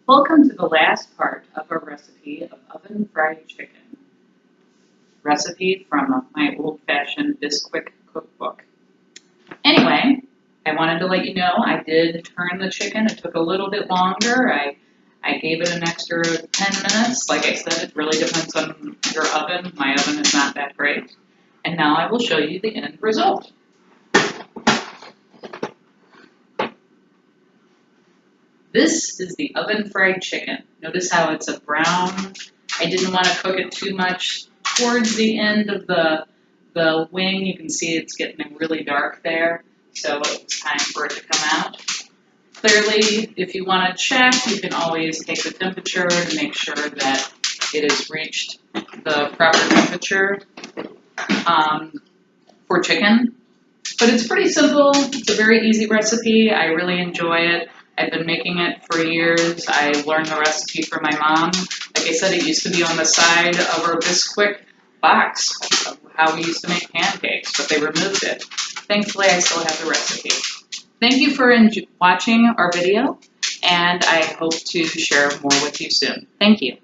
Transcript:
Welcome to the last part of our recipe of oven fried chicken. Recipe from my old-fashioned Bisquick cookbook. Anyway, I wanted to let you know I did turn the chicken. It took a little bit longer. I gave it an extra 10 minutes. Like I said, it really depends on your oven. My oven is not that great. And now I will show you the end result. This is the oven fried chicken. Notice how it's a brown. I didn't want to cook it too much. Towards the end of the wing, you can see it's getting really dark there. So it's time for it to come out. Clearly, if you want to check, you can always take the temperature to make sure that it has reached the proper temperature for chicken. But it's pretty simple. It's a very easy recipe. I really enjoy it. I've been making it for years. I learned the recipe from my mom. Like I said, it used to be on the side of our Bisquick box of how we used to make pancakes, but they removed it. Thankfully, I still have the recipe. Thank you for watching our video, and I hope to share more with you soon. Thank you.